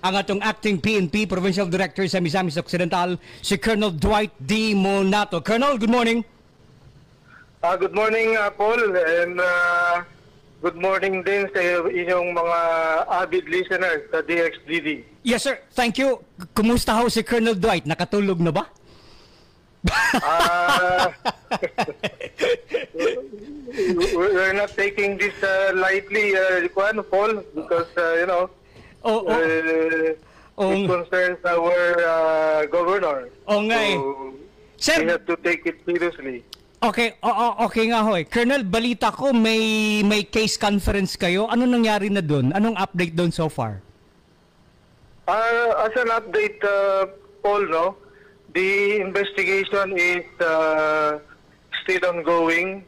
ang atong acting PNP Provincial Director sa Misamis Occidental, si Colonel Dwight D. Monato. Colonel, good morning. Good morning, Paul, and good morning din sa inyong mga avid listeners sa DXDD. Yes, sir. Thank you. Kumusta ho si Colonel Dwight? Nakatulog na ba? We're not taking this lightly, Paul, because, it concerns our governor. Okay. So, we have to take it seriously. Okay, okay nga ho. Colonel, balita ko may case conference kayo. Ano nangyari na doon? Anong update doon so far? As an update, Paul, no? The investigation is still ongoing.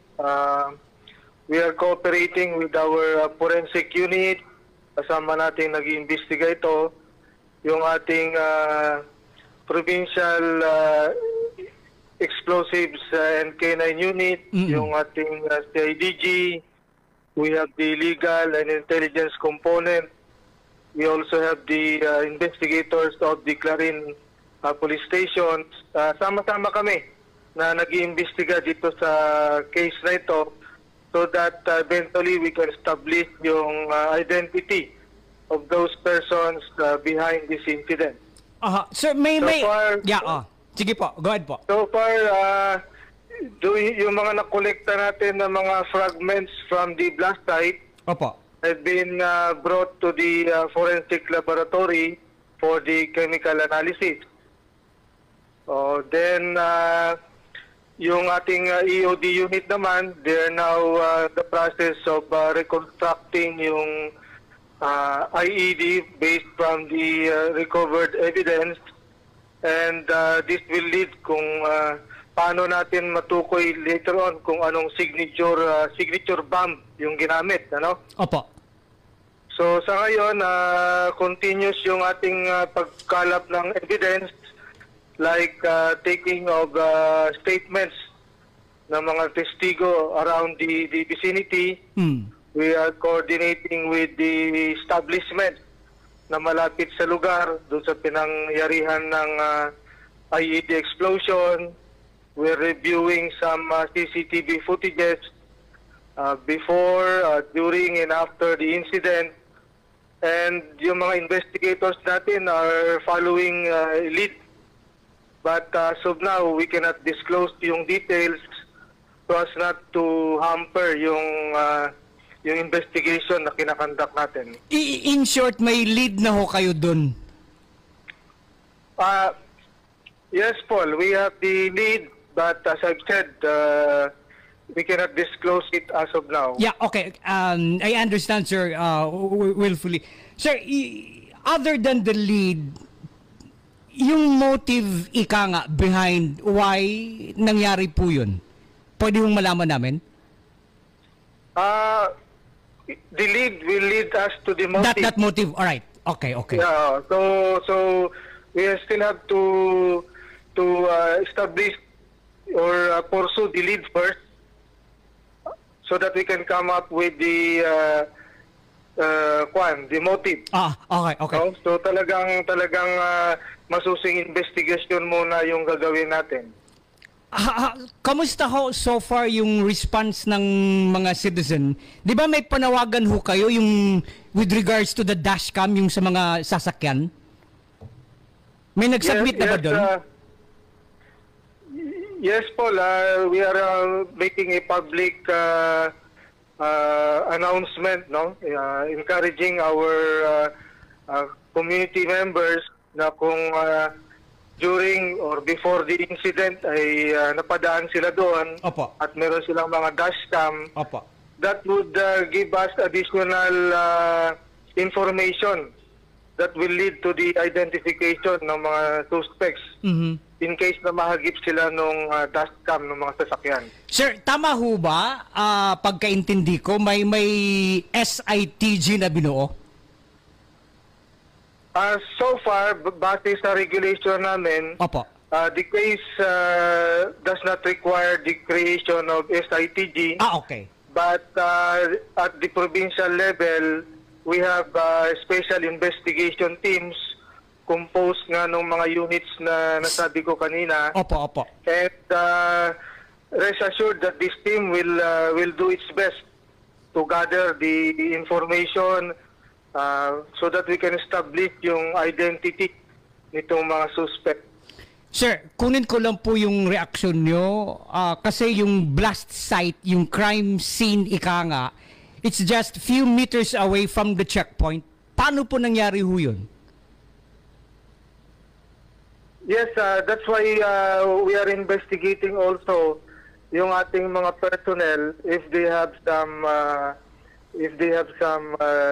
We are cooperating with our forensic unit. Kasama natin nag-iimbestiga ito. Yung ating provincial explosives and K9 unit, yung ating CIDG. We have the legal and intelligence component. We also have the investigators of the Clarin police stations. Sama-sama kami na nag-iimbestiga dito sa case na ito so that eventually we can establish yung identity of those persons behind this incident. Sir, sige po, go ahead po. So far, yung mga nakolekta natin ng mga fragments from the blast site have been brought to the forensic laboratory for the chemical analysis. Then, yung ating EOD unit naman, they're now the process of reconstructing yung IED based from the recovered evidence. And this will lead kung paano natin matukoy later on kung anong signature bomb yung ginamit, ano? Opo. So sa ngayon, continuous yung ating pagkalap ng evidence, like taking of statements ng mga testigo around the vicinity. We are coordinating with the establishment na malapit sa lugar doon sa pinangyarihan ng IED explosion. We're reviewing some CCTV footages before, during, and after the incident. And yung mga investigators natin are following lead. But as of now, we cannot disclose yung details so as not to hamper yung investigation na kinakandak natin. In short, may lead na ho kayo dun? Yes, Paul. We have the lead, but as I've said, we cannot disclose it as of now. Yeah, okay. I understand, sir, willfully. Sir, other than the lead, yung motive ika nga behind why nangyari po yun, pwede mong malaman namin? The lead will lead us to the motive. That motive, all right. Okay. Yeah. So we still have to establish or pursue the lead first, so that we can come up with the motive. Okay. So talagang masusing investigation muna yung gagawin natin. Kamusta ho so far yung response ng mga citizen? Di ba may panawagan ho kayo yung with regards to the dashcam, yung sa mga sasakyan? May nag-submit na ba doon? Yes, Paul. We are making a public announcement, no? Encouraging our community members na kung during or before the incident ay napadaan sila doon. Opo. At meron silang mga dashcam. Opo. That would give us additional information that will lead to the identification ng mga suspects in case na mahagip sila nung dashcam ng mga sasakyan. Sir, tama ho ba, pagkaintindi ko, may SITG na binuo? So far, base sa regulation namin, Opo. the case does not require the creation of SITG. Okay. But at the provincial level, we have special investigation teams composed nga ng mga units na nasabi ko kanina. Opo. And rest assured that this team will do its best to gather the information so that we can establish yung identity nitong mga suspect. Sir, kunin ko lang po yung reaksyon nyo kasi yung blast site, yung crime scene ika nga, it's just few meters away from the checkpoint. Paano po nangyari ho yun? Yes, that's why we are investigating also yung ating mga personnel if they have some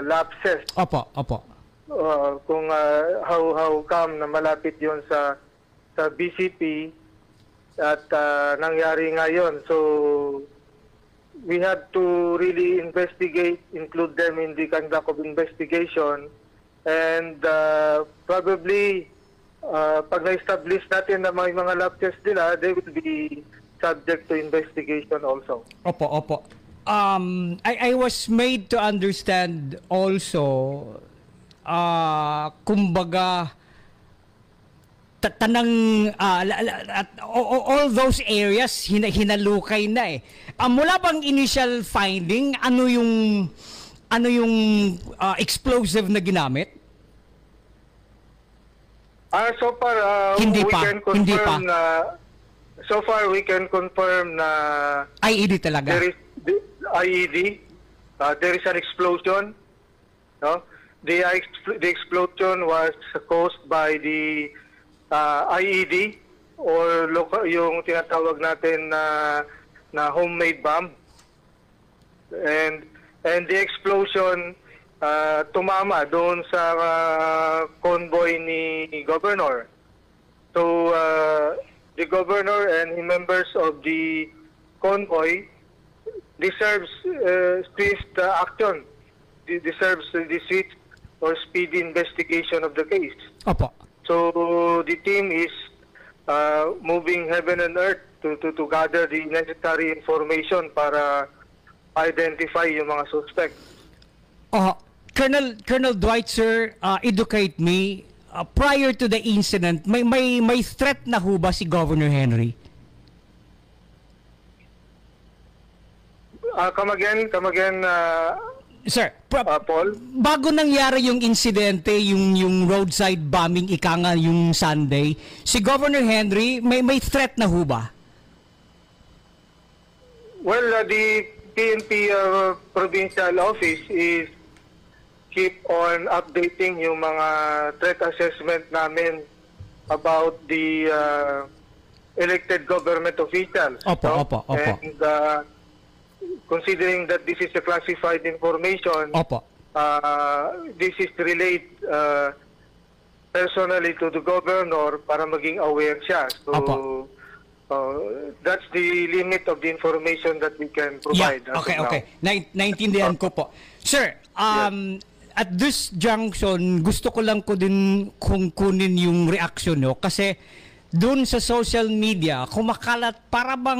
lapses. Opo. Kung how come na malapit yon sa BCP at nangyari ngayon. So we have to really investigate, include them in the conduct of investigation, and probably pag na-establish natin na may mga lapses nila, they will be subject to investigation also. Opo. I was made to understand also, kumbaga, tanang all those areas hinalukay na eh. Mula bang initial finding, ano yung explosive na ginamit? So far, Hindi we pa. can confirm na so far we can confirm na IED talaga. there is IED. There is an explosion. No, the explosion was caused by the IED or yung tinatawag natin na homemade bomb, and the explosion tumama doon sa convoy ni Governor. So the Governor and members of the convoy deserves swift action. Deserves the swift or speedy investigation of the case. Opo. So the team is moving heaven and earth to gather the necessary information para identify yung mga suspect. Colonel Dwight, sir, educate me. Prior to the incident, may threat na ho ba si Governor Henry? Come again, Sir, Paul. bago nangyari yung insidente, yung roadside bombing ika nga yung Sunday, si Governor Henry, may threat na ho ba? Well, the PNP provincial office is keep on updating yung mga threat assessment namin about the elected government officials. Opo. And considering that this is a classified information, Opo. this is relayed personally to the governor para maging aware siya. So, Opo. that's the limit of the information that we can provide. Yeah, okay. Naintindihan ko po. Sir, at this junction, gusto ko lang ko din kung kunin yung reaction nyo kasi doon sa social media, kumakalat para bang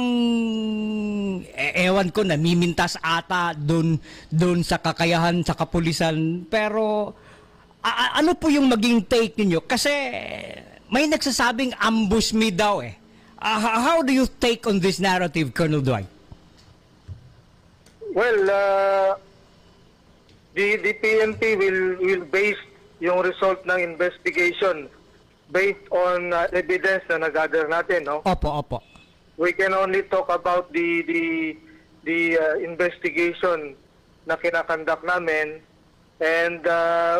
ewan ko, namimintas ata doon sa kakayahan sa kapulisan. Pero ano po yung maging take niyo? Kasi may nagsasabing ambush me daw eh. How do you take on this narrative, Colonel Dwight? Well, the PNP will base yung result ng investigation based on evidence na nag-gather natin, no? Opo. We can only talk about the investigation na kinakandak namin, and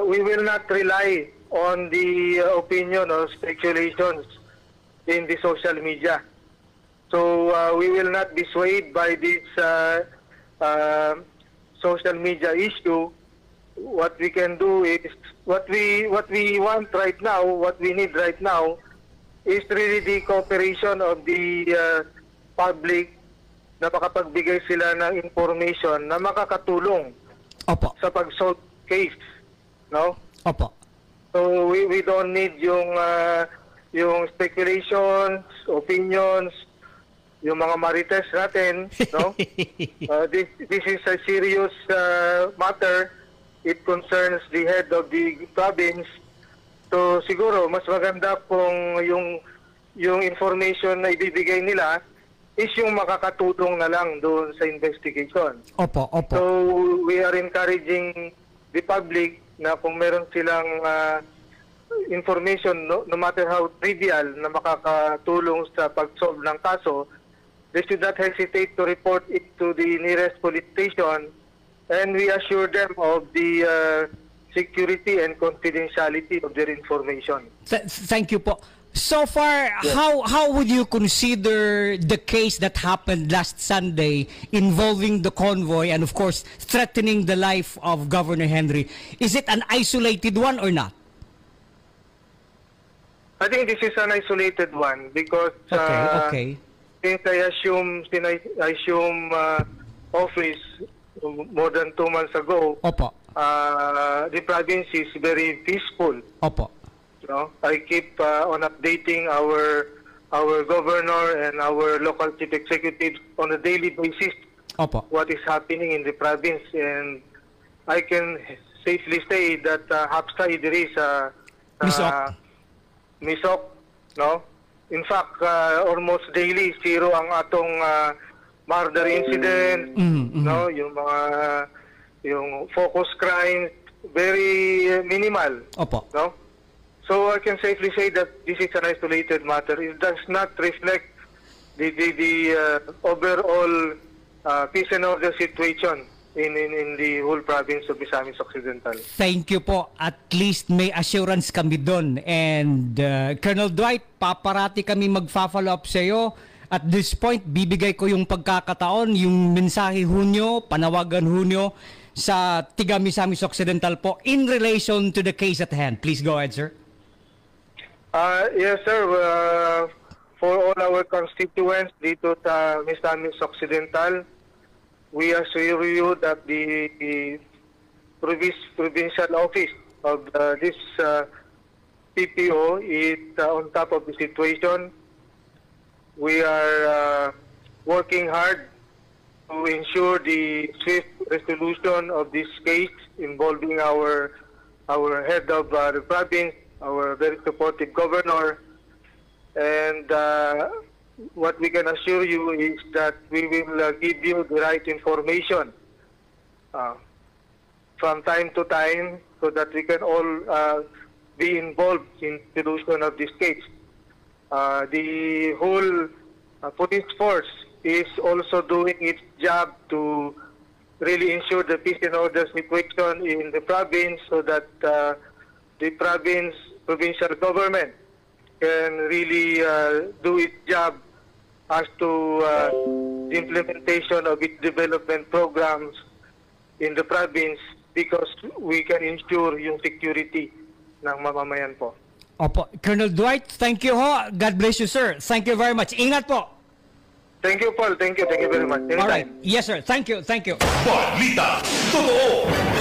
we will not rely on the opinion or speculations in the social media. So we will not be swayed by this social media issue. What we can do is what we want right now, what we need right now is really the cooperation of the public na makapagbigay sila ng information na makakatulong Opo. sa pag-solve case, no? Opo. So we don't need yung speculations, opinions, yung mga marites natin, no? This is a serious matter. It concerns the head of the province, So siguro mas maganda kung yung information na ibibigay nila is yung makakatulong na lang doon sa investigation. Opo, opo. So we are encouraging the public na kung meron silang information, no matter how trivial, na makakatulong sa pag-solve ng kaso, they should not hesitate to report it to the nearest police station, and we assure them of the security and confidentiality of their information. Thank you po. So far, how would you consider the case that happened last Sunday involving the convoy and of course threatening the life of Governor Henry? Is it an isolated one or not? I think this is an isolated one because since I assume office more than 2 months ago, Opo. The province is very peaceful. Opo. No? I keep on updating our governor and our local chief executives on a daily basis. Opo. What is happening in the province, and I can safely say that Hapsay there is Misok, no? In fact, almost daily zero ang atong murder incident, no? Yung focus crimes, very minimal. Opo. No? So I can safely say that this is an isolated matter. It does not reflect the overall peace and order situation in the whole province of Misamis Occidental. Thank you po. At least may assurance kami doon. And Colonel Dwight, paparati kami magfa-follow up sa iyo. At this point, bibigay ko yung pagkakataon, yung mensahe hunyo, panawagan hunyo sa Tiga Misamis Occidental po in relation to the case at hand. Please go ahead, sir. Yes, sir. For all our constituents dito sa Misamis Occidental, we assure you that the provincial office of this PPO is on top of the situation. We are working hard to ensure the swift resolution of this case involving our head of the province, our very supportive governor, and what we can assure you is that we will give you the right information from time to time so that we can all be involved in the solution of this case. The whole police force is also doing its job to really ensure the peace and order situation in the province so that the provincial government can really do its job as to the implementation of its development programs in the province because we can ensure yung security ng mamamayan po. Opo. Colonel Dwight, thank you ho. God bless you, sir. Thank you very much. Ingat po. Thank you, Paul. Thank you. Thank you very much. Anytime. All right. Yes, sir. Thank you. Thank you. Balita Totoo.